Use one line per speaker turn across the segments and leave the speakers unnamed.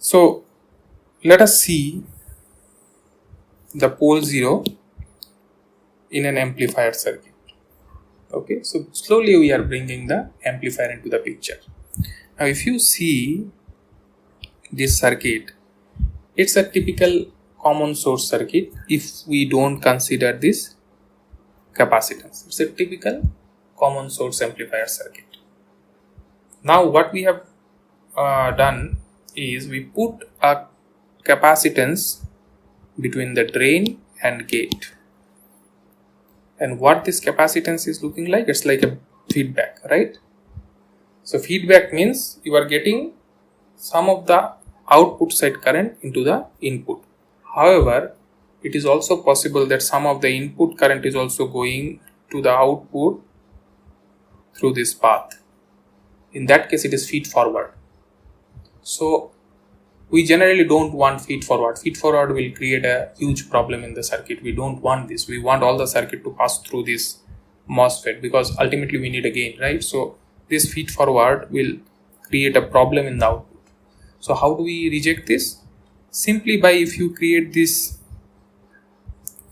So let us see the pole 0 in an amplifier circuit. Okay, so slowly we are bringing the amplifier into the picture. Now if you see this circuit, it's a typical common source circuit if we don't consider this capacitance. It's a typical common source amplifier circuit. Now what we have done is we put a capacitance between the drain and gate. And what this capacitance is looking like, it's like a feedback, right? So feedback means you are getting some of the output side current into the input. However, it is also possible that some of the input current is also going to the output through this path. In that case, it is feed forward. So we generally don't want feed forward. Feed forward will create a huge problem in the circuit. We don't want this. We want all the circuit to pass through this MOSFET because ultimately we need a gain, right? So this feed forward will create a problem in the output. So how do we reject this? Simply by, if you create this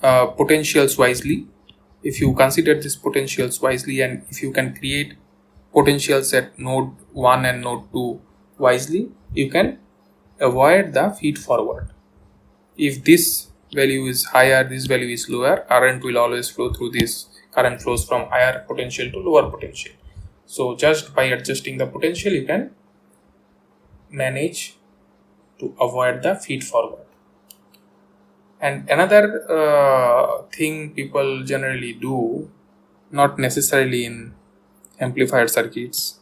potentials wisely, if you consider this potentials wisely, and if you can create potentials at node 1 and node 2 wisely, you can avoid the feed forward. If this value is higher, this value is lower, current will always flow through this. Current flows from higher potential to lower potential. So just by adjusting the potential, you can manage to avoid the feed forward. And another thing people generally do, not necessarily in amplifier circuits,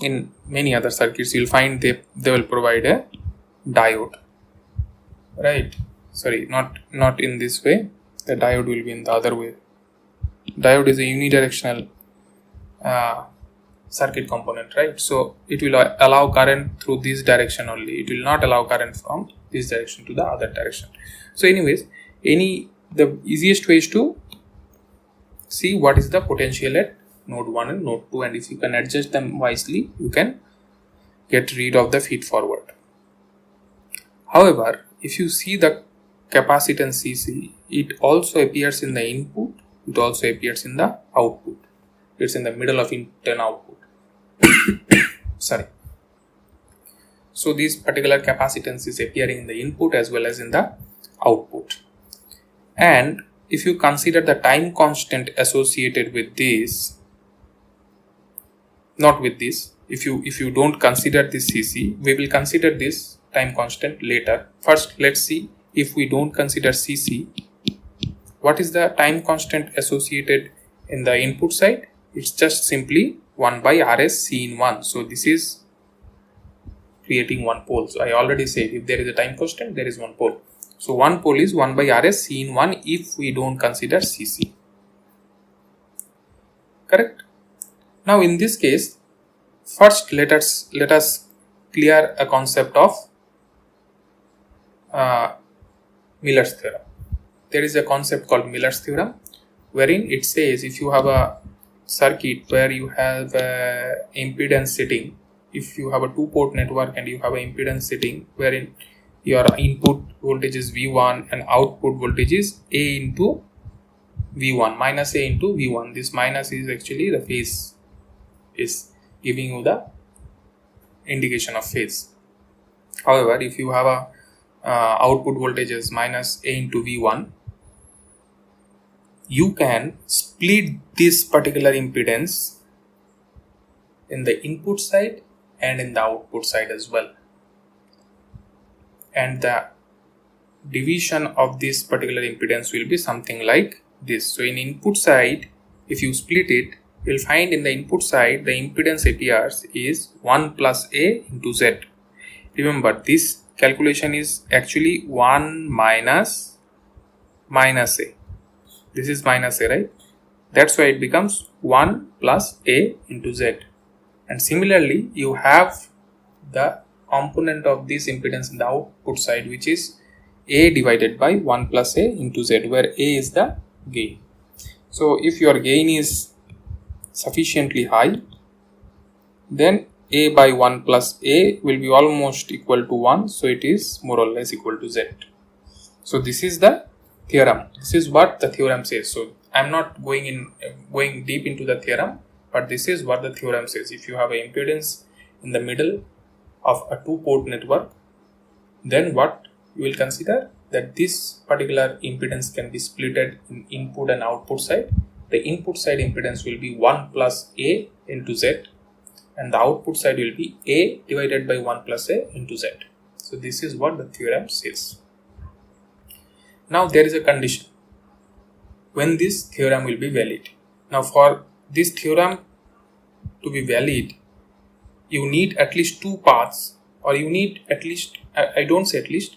in many other circuits, you'll find they will provide a diode, right? Sorry, not in this way. The diode will be in the other way. Diode is a unidirectional circuit component, right? So it will allow current through this direction only. It will not allow current from this direction to the other direction. So anyways, the easiest way is to see what is the potential at node 1 and node 2, and if you can adjust them wisely, you can get rid of the feed forward. However, if you see the capacitance CC, it also appears in the input, it also appears in the output. It's in the middle of input and output. Sorry. So this particular capacitance is appearing in the input as well as in the output. And if you consider the time constant associated with this, not with this, if you don't consider this CC, we will consider this time constant later. First, let's see, if we don't consider CC, what is the time constant associated in the input side? It's just simply 1 by Rs C in 1. So this is creating one pole. So I already said, if there is a time constant, there is one pole. So one pole is 1 by Rs C in 1 if we don't consider CC. Correct? Now in this case, first let us clear a concept of Miller's theorem. There is a concept called Miller's theorem, wherein it says if you have a circuit where you have impedance setting, if you have a two-port network and you have an impedance setting wherein your input voltage is V1 and output voltage is A into V1, minus A into V1. This minus is actually the phase, is giving you the indication of phase. However, if you have a output voltage is minus A into V1, you can split this particular impedance in the input side and in the output side as well. And the division of this particular impedance will be something like this. So in input side, if you split it, you'll find in the input side the impedance appears is 1 plus A into Z. Remember, this calculation is actually 1 minus A. This is minus A, right? That's why it becomes 1 plus A into Z. And similarly, you have the component of this impedance in the output side, which is A divided by 1 plus A into Z, where A is the gain. So if your gain is sufficiently high, then a by 1 plus a will be almost equal to 1, so it is more or less equal to z. So this is the theorem. This is what the theorem says. So I'm not going deep into the theorem, but this is what the theorem says. If you have an impedance in the middle of a two-port network, then what you will consider that this particular impedance can be splitted in input and output side. The input side impedance will be 1 plus a into z, and the output side will be a divided by 1 plus a into z. So this is what the theorem says. Now there is a condition when this theorem will be valid. Now for this theorem to be valid, you need at least two paths, or you need at least, I don't say at least,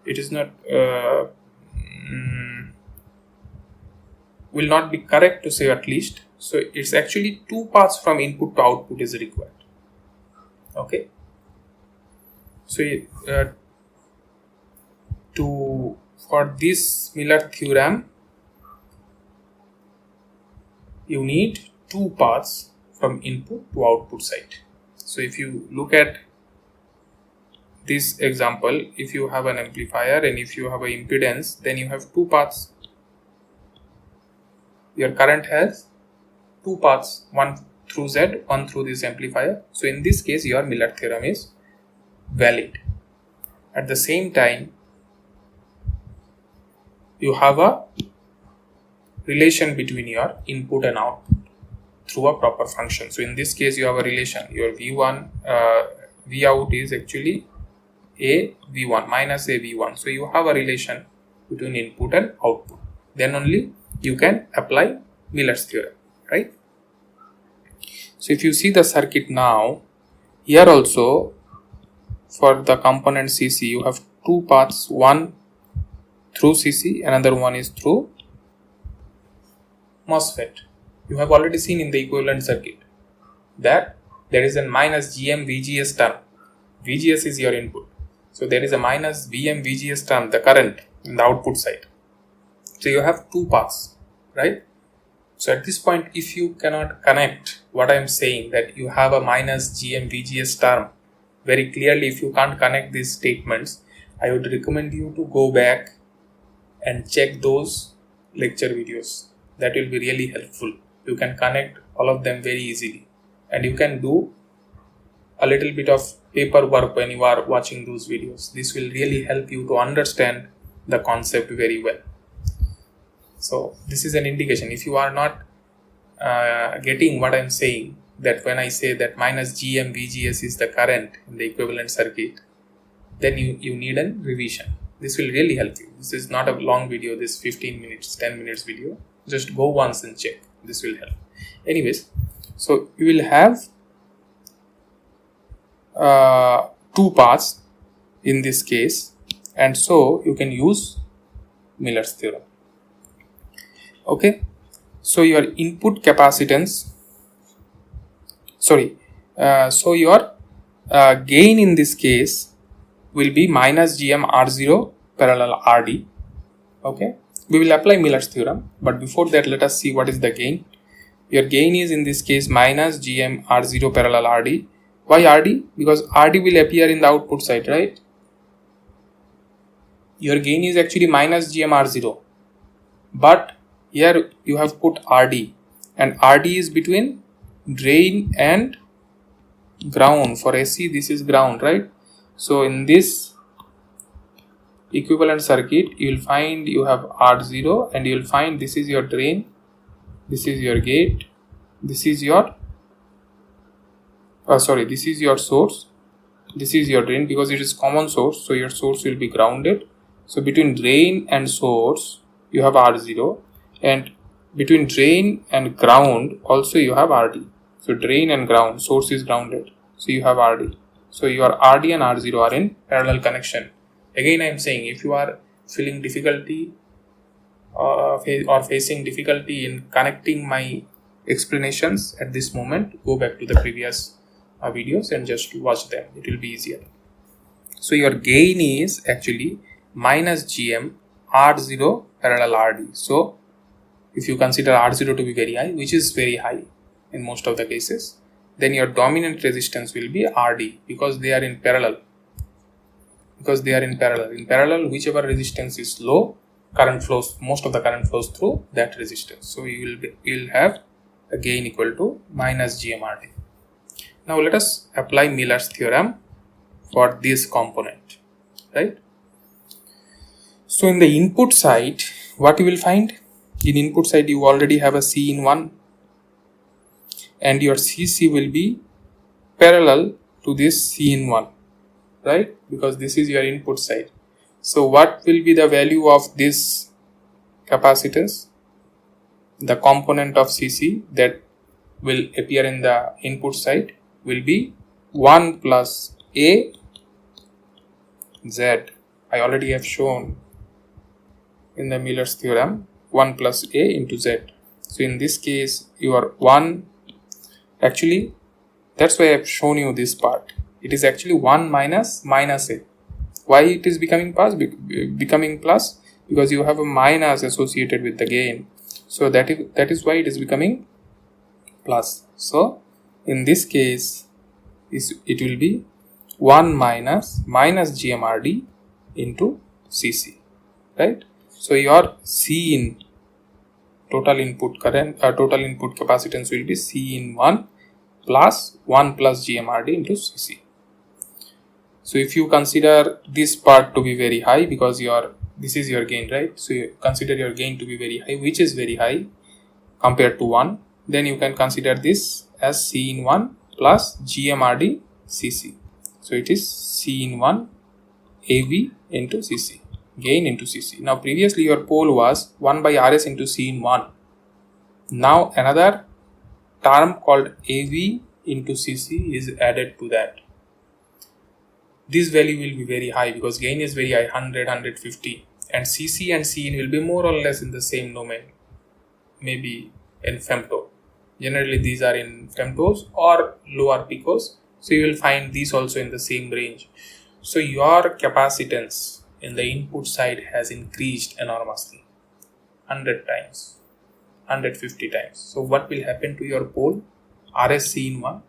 it is not will not be correct to say at least. So it's actually two paths from input to output is required. Okay, so for this Miller theorem, you need two paths from input to output side. So if you look at this example, if you have an amplifier and if you have an impedance, then you have two paths. Your current has two paths, one through Z, one through this amplifier. So in this case, your Miller theorem is valid. At the same time, you have a relation between your input and output through a proper function. So in this case, you have a relation. Your V1, V out is actually a V1 minus a V1. So you have a relation between input and output. Then only you can apply Miller's theorem, right? So if you see the circuit now, here also for the component CC, you have two paths, one through CC, another one is through MOSFET. You have already seen in the equivalent circuit that there is a minus GM VGS term. VGS is your input. So there is a minus VM VGS term, the current in the output side. So you have two paths, right? So at this point, if you cannot connect what I am saying, that you have a minus GM VGS term very clearly, if you can't connect these statements, I would recommend you to go back and check those lecture videos. That will be really helpful. You can connect all of them very easily, and you can do a little bit of paperwork when you are watching those videos. This will really help you to understand the concept very well. So this is an indication. If you are not getting what I am saying, that when I say that minus GM VGS is the current in the equivalent circuit, then you need a revision. This will really help you. This is not a long video, this 15 minutes, 10 minutes video. Just go once and check. This will help. Anyways, so you will have two paths in this case, and so you can use Miller's theorem. Okay, so your input capacitance, so your gain in this case will be minus GM R0 parallel RD. Okay, we will apply Miller's theorem, but before that, let us see what is the gain. Your gain is in this case minus GM R0 parallel RD. Why RD? Because RD will appear in the output side, right? Your gain is actually minus GM R0, but here you have put RD, and RD is between drain and ground. For AC, this is ground, right? So in this equivalent circuit, you will find you have R0, and you will find this is your drain, this is your gate, this is your this is your source, this is your drain, because it is common source, so your source will be grounded. So between drain and source you have R0, and between drain and ground also you have RD. So drain and ground, source is grounded, so you have RD. So your RD and R0 are in parallel connection. Again, I am saying, if you are feeling difficulty or facing difficulty in connecting my explanations at this moment, go back to the previous videos and just watch them. It will be easier. So your gain is actually minus GM R0 parallel RD. So if you consider R0 to be very high, which is very high in most of the cases, then your dominant resistance will be RD, because they are in parallel. In parallel, whichever resistance is low, most of the current flows through that resistance. So you will have a gain equal to minus GMRD. Now let us apply Miller's theorem for this component, right? So in the input side, what you will find? In input side, you already have a C in 1, and your CC will be parallel to this C in 1, right? Because this is your input side. So what will be the value of this capacitance? The component of CC that will appear in the input side will be 1 plus A Z. I already have shown in the Miller's theorem 1 plus A into Z. So in this case, your 1, actually that's why I have shown you this part. It is actually 1 minus A. Why it is becoming plus? Because you have a minus associated with the gain. So that is why it is becoming plus. So in this case, it will be 1 minus GMRD into CC, right? So your C in total input capacitance will be C in 1 plus GMRD into CC. So if you consider this part to be very high, because this is your gain, right? So you consider your gain to be very high, which is very high compared to 1, then you can consider this as C in 1 plus GMRD CC. So it is C in 1 AV into CC, gain into CC. Now previously your pole was 1 by RS into C in 1. Now another term called AV into CC is added to that. This value will be very high because gain is very high, 100, 150, and CC and Cin will be more or less in the same domain, maybe in femto. Generally these are in femtos or lower picos, so you will find these also in the same range. So your capacitance in the input side has increased enormously, 100 times, 150 times. So what will happen to your pole? RSC in 1.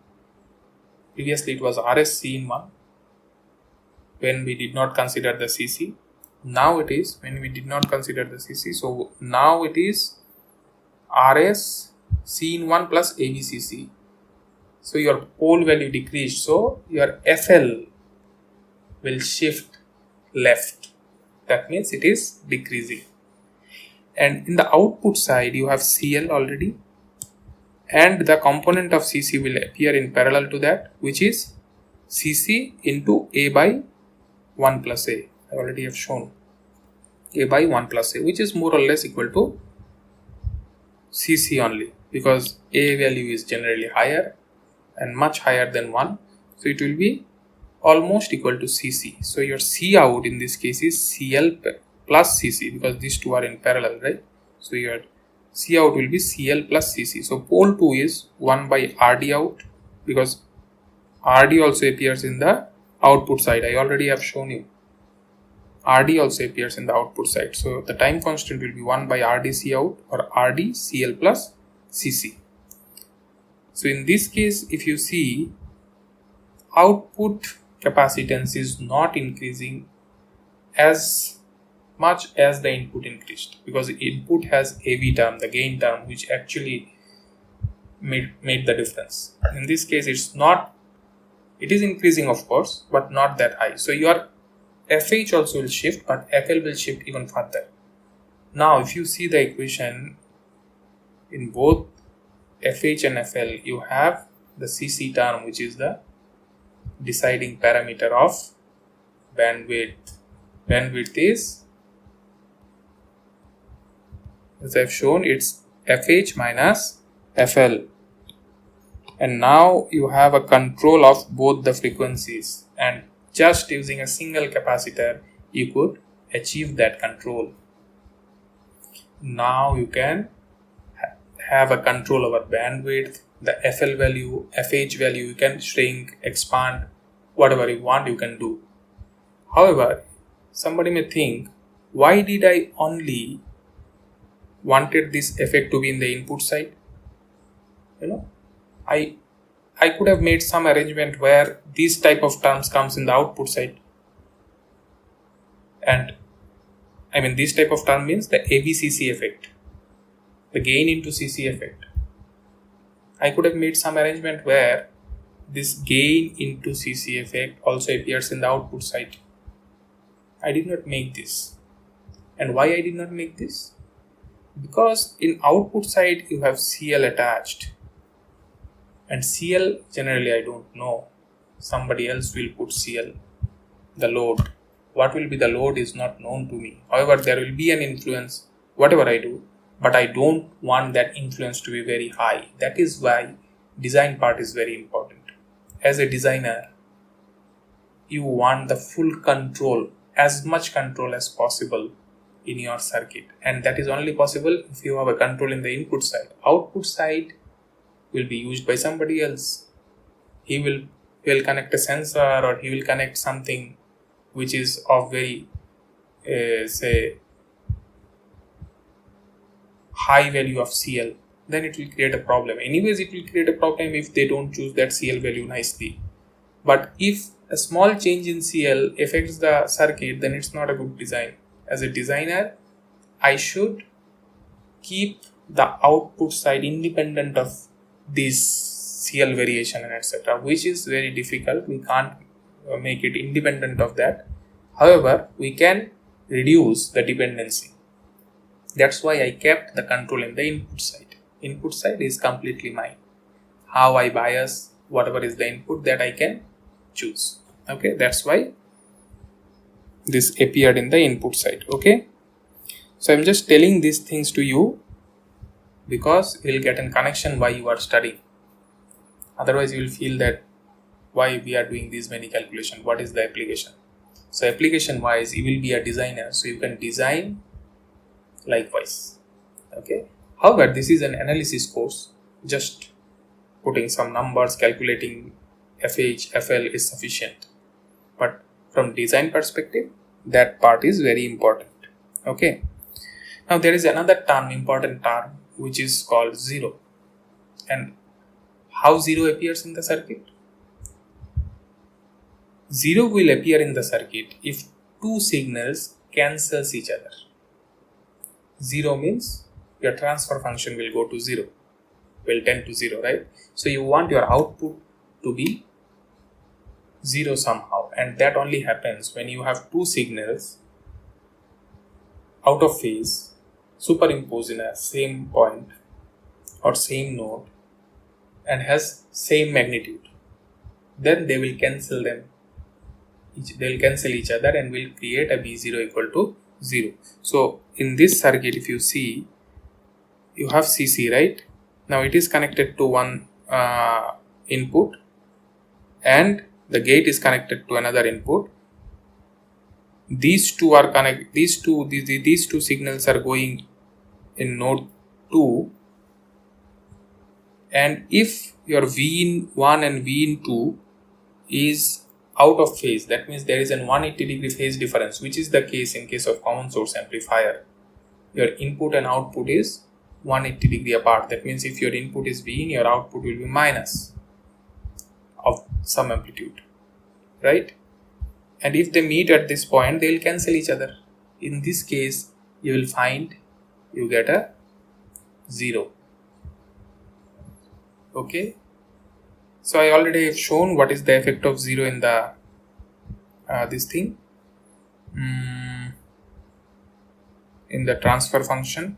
Previously it was RSC in 1 when we did not consider the CC. Now it is when we did not consider the CC. So now it is RS C in 1 plus ABCC. So your pole value decreased. So your FL will shift left. That means it is decreasing. And in the output side, you have CL already. And the component of CC will appear in parallel to that, which is CC into A by 1 plus A. I already have shown A by 1 plus A, which is more or less equal to CC only, because A value is generally higher and much higher than 1. So it will be almost equal to CC. So your C out in this case is CL plus CC, because these two are in parallel, right? So your C out will be CL plus CC. So pole 2 is 1 by RD out, because RD also appears in the output side. I already have shown you. RD also appears in the output side. So the time constant will be 1 by RDC out or RD CL plus CC. So in this case, if you see, output capacitance is not increasing as much as the input increased, because input has AV term, the gain term, which actually made the difference. In this case, it is increasing of course, but not that high. So your FH also will shift, but FL will shift even further. Now if you see the equation, in both FH and FL, you have the CC term, which is the deciding parameter of bandwidth. Bandwidth is, as I have shown, it's FH minus FL. And now you have a control of both the frequencies, and just using a single capacitor you could achieve that control. Now you can have a control over bandwidth, the FL value, FH value. You can shrink, expand, whatever you want you can do. However, somebody may think, why did I only wanted this effect to be in the input side? I I could have made some arrangement where these type of terms comes in the output side, and I mean this type of term means the ABCC effect, the gain into CC effect. I could have made some arrangement where this gain into CC effect also appears in the output side. I did not make this. And why I did not make this? Because in output side you have CL attached, and CL generally I don't know. Somebody else will put CL, the load. What will be the load is not known to me. However, there will be an influence whatever I do, but I don't want that influence to be very high. That is why design part is very important. As a designer, you want the full control, as much control as possible in your circuit, and that is only possible if you have a control in the input side. Output side will be used by somebody else. He will connect a sensor, or he will connect something which is of very say high value of CL. Then it will create a problem. Anyways, it will create a problem if they don't choose that CL value nicely. But if a small change in CL affects the circuit, then it's not a good design. As a designer, I should keep the output side independent of this CL variation and etc., which is very difficult. We can't make it independent of that. However, we can reduce the dependency. That's why I kept the control in the input side. Input side is completely mine. How I bias whatever is the input, that I can choose. Okay, that's why this appeared in the input side. Okay, so I'm just telling these things to you because you will get a connection why you are studying. Otherwise you will feel that why we are doing these many calculations, what is the application. So application wise, you will be a designer, so you can design likewise. Okay, however, this is an analysis course. Just putting some numbers, calculating FH, FL is sufficient, but from design perspective, that part is very important. Okay, now there is another term, important term, which is called zero. And how zero appears in the circuit? Zero will appear in the circuit if two signals cancels each other. Zero means your transfer function will go to zero, will tend to zero, right? So you want your output to be zero somehow, and that only happens when you have two signals out of phase superimposed in a same point or same node and has same magnitude. Then they will cancel each other and will create a B0 equal to 0. So in this circuit, if you see, you have CC, right? Now it is connected to one input, and the gate is connected to another input. These two are connected. These two signals are going in node 2, and if your V in 1 and V in 2 is out of phase, that means there is a 180 degree phase difference, which is the case in case of common source amplifier. Your input and output is 180 degree apart. That means if your input is V in, your output will be minus of some amplitude, right? And if they meet at this point, they will cancel each other. In this case, you will find you get a 0. Okay, so I already have shown what is the effect of 0 in the this thing in the transfer function,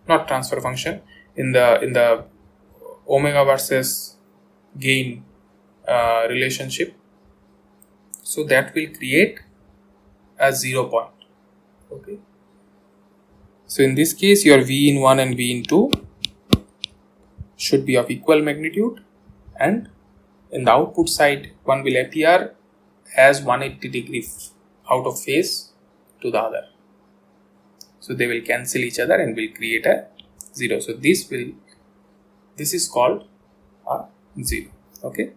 not transfer function, in the omega versus gain relationship. So that will create a 0 point. Okay, so in this case, your V in 1 and V in 2 should be of equal magnitude, and in the output side, one will appear as 180 degree out of phase to the other. So they will cancel each other and will create a 0. So this is called a 0. Okay.